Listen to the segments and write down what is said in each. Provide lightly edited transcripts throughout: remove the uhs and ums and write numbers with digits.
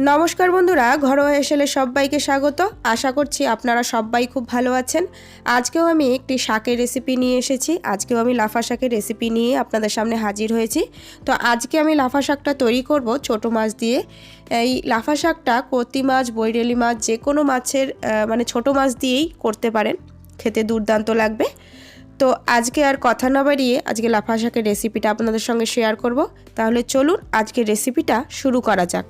নমস্কার বন্ধুরা, ঘরোয়া হেসেলে সবাইকে স্বাগত। আশা করছি আপনারা সবাই খুব ভালো আছেন। আজকেও আমি একটি শাকের রেসিপি নিয়ে এসেছি। আজকেও আমি লাফা শাকের রেসিপি নিয়ে আপনাদের সামনে হাজির হয়েছি। তো আজকে আমি লাফা শাকটা তৈরি করব ছোট মাছ দিয়ে। এই লাফা শাকটা কতি মাছ, বৈরেলি মাছ, যে কোনো মাছের ছোট মাছ দিয়েই করতে পারেন, খেতে দুর্দান্ত লাগবে। তো আজকে আর কথা না বাড়িয়ে আজকে লাফা শাকের রেসিপিটা আপনাদের সঙ্গে শেয়ার করব। তাহলে চলুন আজকের রেসিপিটা শুরু করা যাক।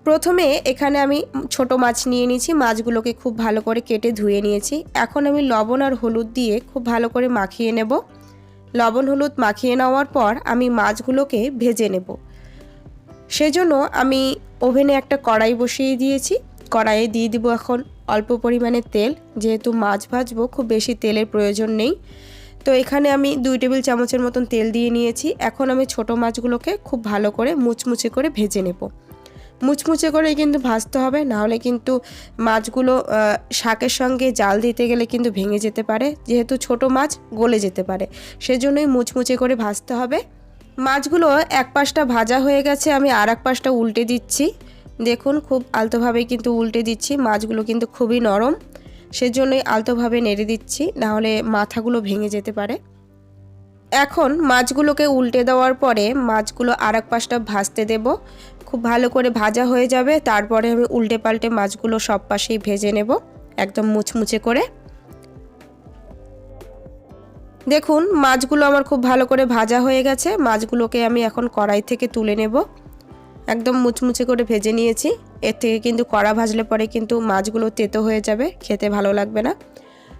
প্রথমে এখানে আমি ছোট মাছ নিয়ে নিয়েছি। মাছগুলোকে খুব ভালো করে কেটে ধুয়ে নিয়েছি। এখন আমি লবণ আর হলুদ দিয়ে খুব ভালো করে মাখিয়ে নেব। লবণ হলুদ মাখিয়ে নেওয়ার পর আমি মাছগুলোকে ভেজে নেব। সেজন্য আমি ওভেনে একটা কড়াই বসিয়ে দিয়েছি। কড়াইয়ে দিয়ে দিব এখন অল্প পরিমাণে তেল। যেহেতু মাছ ভাজবো, খুব বেশি তেলের প্রয়োজন নেই। তো এখানে আমি 2 টেবিল চামচের মতন তেল দিয়ে নিয়েছি। এখন আমি ছোট মাছগুলোকে খুব ভালো করে মুচমুচে করে ভেজে নেব। মুচমুচে করে কিন্তু ভাজতে হবে, নাহলে কিন্তু মাছগুলো শাকের সঙ্গে জাল দিতে গেলে কিন্তু ভেঙে যেতে পারে। যেহেতু ছোট মাছ গলে যেতে পারে, সেজন্যই মুচমুচে করে ভাজতে হবে। মাছগুলো এক পাশটা ভাজা হয়ে গেছে, আমি আর এক পাশটা উল্টে দিচ্ছি। দেখুন, খুব আলতোভাবে কিন্তু উল্টে দিচ্ছি। মাছগুলো কিন্তু খুবই নরম, সেজন্যই আলতোভাবে নেড়ে দিচ্ছি, নাহলে মাথাগুলো ভেঙে যেতে পারে। এখন মাছগুলোকে উল্টে দেওয়ার পরে মাছগুলো আর এক পাশটা ভাজতে দেব। খুব ভালো করে ভাজা হয়ে যাবে, তারপরে আমি উল্টে পাল্টে মাছগুলো সব পাশেই ভেজে নেব একদম মুচমুচে করে। দেখুন, মাছগুলো আমার খুব ভালো করে ভাজা হয়ে গেছে। মাছগুলোকে আমি এখন কড়াই থেকে তুলে নেব। একদম মুচমুচে করে ভেজে নিয়েছি। এর থেকে কিন্তু কড়া ভাজলে পরে কিন্তু মাছগুলো তেতো হয়ে যাবে, খেতে ভালো লাগবে না।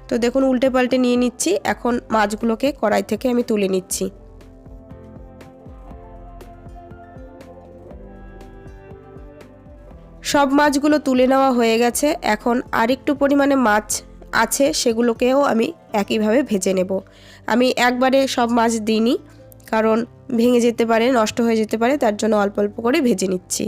তো দেখুন, উল্টে পাল্টে নিয়ে নিচ্ছি। এখন মাছগুলোকে কড়াই থেকে আমি তুলে নিচ্ছি। সব মাছগুলো তুলে নেওয়া হয়ে গেছে। এখন আরেকটু পরিমাণে মাছ আছে, সেগুলোকেও আমি একইভাবে ভেজে নেব। আমি একবারে সব মাছ দিইনি, কারণ ভেঙে যেতে পারে, নষ্ট হয়ে যেতে পারে, তার জন্য অল্প অল্প করে ভেজে নিচ্ছি।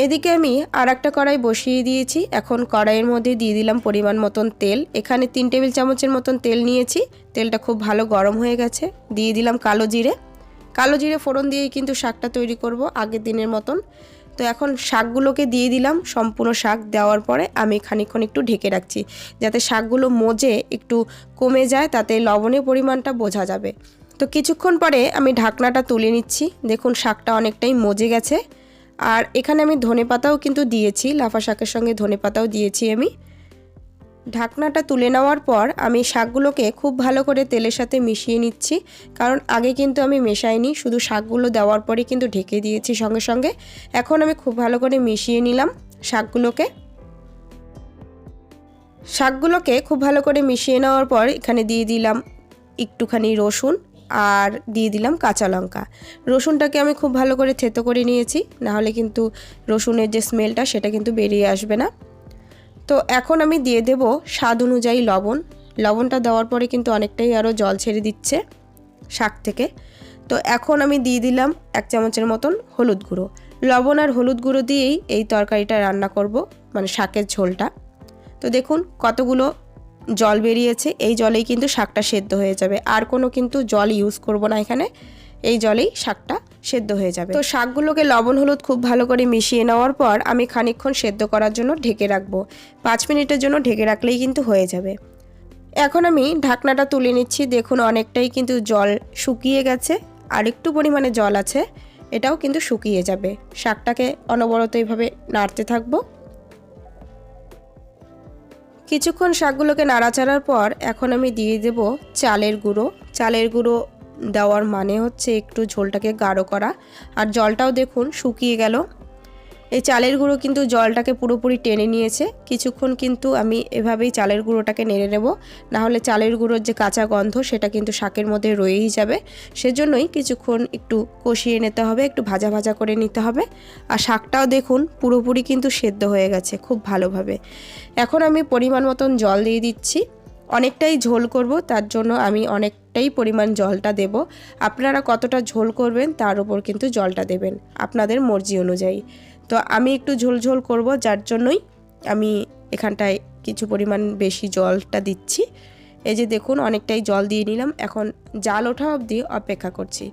এদিকে আমি আর একটা কড়াই বসিয়ে দিয়েছি। এখন কড়াইয়ের মধ্যে দিয়ে দিলাম পরিমাণ মতন তেল। এখানে 3 টেবিল চামচের মতন তেল নিয়েছি। তেলটা খুব ভালো গরম হয়ে গেছে। দিয়ে দিলাম কালো জিরে। কালো জিরে ফোড়ন দিয়েই কিন্তু শাকটা তৈরি করব আগের দিনের মতন। তো এখন শাকগুলোকে দিয়ে দিলাম। সম্পূর্ণ শাক দেওয়ার পরে আমি খানিকক্ষণ একটু ঢেকে রাখছি, যাতে শাকগুলো মজে একটু কমে যায়, তাতে লবণের পরিমাণটা বোঝা যাবে। তো কিছুক্ষণ পরে আমি ঢাকনাটা তুলে নিচ্ছি। দেখুন, শাকটা অনেকটাই মজে গেছে। আর এখানে আমি ধনেপাতাও কিন্তু দিয়েছি, লাফা শাকের সঙ্গে ধনেপাতাও দিয়েছি আমি। ঢাকনাটা তুলে নেওয়ার পর আমি শাকগুলোকে খুব ভালো করে তেলের সাথে মিশিয়ে নিচ্ছি, কারণ আগে কিন্তু আমি মেশাইনি, শুধু শাকগুলো দেওয়ার পরে কিন্তু ঢেকে দিয়েছি সঙ্গে সঙ্গে। এখন আমি খুব ভালো করে মিশিয়ে নিলাম শাকগুলোকে খুব ভালো করে মিশিয়ে নেওয়ার পর এখানে দিয়ে দিলাম একটুখানি রসুন আর দিয়ে দিলাম কাঁচা লঙ্কা। রসুনটাকে আমি খুব ভালো করে থেতো করে নিয়েছি, নাহলে কিন্তু রসুনের যে স্মেলটা সেটা কিন্তু বেরিয়ে আসবে না। তো এখন আমি দিয়ে দেব স্বাদ অনুযায়ী লবণ। লবণটা দেওয়ার পরে কিন্তু অনেকটাই আরও জল ছেড়ে দিচ্ছে শাক থেকে। তো এখন আমি দিয়ে দিলাম 1 চামচের মতন হলুদ গুঁড়ো। লবণ আর হলুদ গুঁড়ো দিয়েই এই তরকারিটা রান্না করব, শাকের ঝোলটা। তো দেখুন কতগুলো জল বেরিয়েছে। এই জলেই কিন্তু শাকটা সেদ্ধ হয়ে যাবে, আর কোনো কিন্তু জল ইউজ করব না এখানে। এই জলেই শাকটা সেদ্ধ হয়ে যাবে। তো শাকগুলোকে লবণ হলুদ খুব ভালো করে মিশিয়ে নেওয়ার পর আমি খানিকক্ষণ সেদ্ধ করার জন্য ঢেকে রাখবো। 5 মিনিটের জন্য ঢেকে রাখলেই কিন্তু হয়ে যাবে। এখন আমি ঢাকনাটা তুলে নিচ্ছি। দেখুন, অনেকটাই কিন্তু জল শুকিয়ে গেছে, আর একটু পরিমাণে জল আছে, এটাও কিন্তু শুকিয়ে যাবে। শাকটাকে অনবরত এইভাবে নাড়তে থাকবো। কিছুক্ষণ শাকগুলোকে নাড়াচাড়ার পর এখন আমি দিয়ে দেব চালের গুঁড়ো। চালের গুঁড়ো দেওয়ার মানে হচ্ছে একটু ঝোলটাকে গাঢ় করা। আর জলটাও দেখুন শুকিয়ে গেল। এই চালের গুঁড়ো কিন্তু জলটাকে পুরোপুরি টেনে নিয়েছে। কিছুক্ষণ কিন্তু আমি এভাবেই চালের গুঁড়োটাকে নেড়ে নেব, নাহলে চালের গুঁড়োর যে কাঁচা গন্ধ সেটা কিন্তু শাকের মধ্যে রয়েই যাবে। সেজন্যই কিছুক্ষণ একটু কষিয়ে নিতে হবে, একটু ভাজা ভাজা করে নিতে হবে। আর শাকটাও দেখুন পুরোপুরি কিন্তু সেদ্ধ হয়ে গেছে খুব ভালোভাবে। এখন আমি পরিমাণ মতন জল দিয়ে দিচ্ছি। অনেকটাই ঝোল করব, তার জন্য আমি অনেকটাই পরিমাণ জলটা দেব। আপনারা কতটা ঝোল করবেন তার উপর কিন্তু জলটা দেবেন আপনাদের মর্জি অনুযায়ী। তো আমি একটু ঝোল ঝোল করব, যার জন্যই আমি এখানটায় কিছু পরিমাণ বেশি জলটা দিচ্ছি। এই যে দেখুন, অনেকটাই জল দিয়ে নিলাম। এখন জাল ওঠা অবধি অপেক্ষা করছি।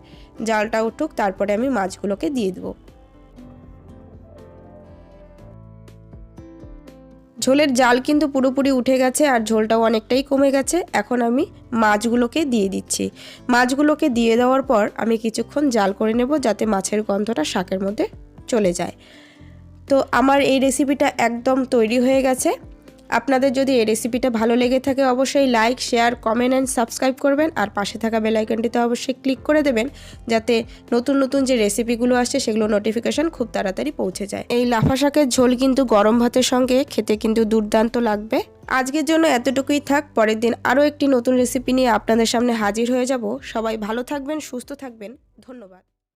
জালটা উঠুক, তারপরে আমি মাছগুলোকে দিয়ে দেবো। ঝোলের জাল কিন্তু পুরোপুরি উঠে গেছে আর ঝোলটাও অনেকটাই কমে গেছে। এখন আমি মাছগুলোকে দিয়ে দিচ্ছি। মাছগুলোকে দিয়ে দেওয়ার পর আমি কিছুক্ষণ জাল করে নেব, যাতে মাছের গন্ধটা শাকের মধ্যে চলে যায়। তো আমার এই রেসিপিটা একদম তৈরি হয়ে গেছে। আপনাদের যদি এই রেসিপিটা ভালো লেগে থাকে অবশ্যই like, share, comment and subscribe করবেন, আর পাশে থাকা বেল আইকনটিতে অবশ্যই ক্লিক করে দেবেন, যাতে নতুন নতুন যে রেসিপিগুলো আসছে সেগুলো নোটিফিকেশন খুব তাড়াতাড়ি পৌঁছে যায়। এই লাফা শাকের ঝোল কিন্তু গরম ভাতের সঙ্গে খেতে কিন্তু দুর্দান্ত লাগবে। আজকের জন্য এতটুকুই থাক, পরের দিন আরও একটি নতুন রেসিপি নিয়ে আপনাদের সামনে হাজির হয়ে যাব। সবাই ভালো থাকবেন, সুস্থ থাকবেন, ধন্যবাদ।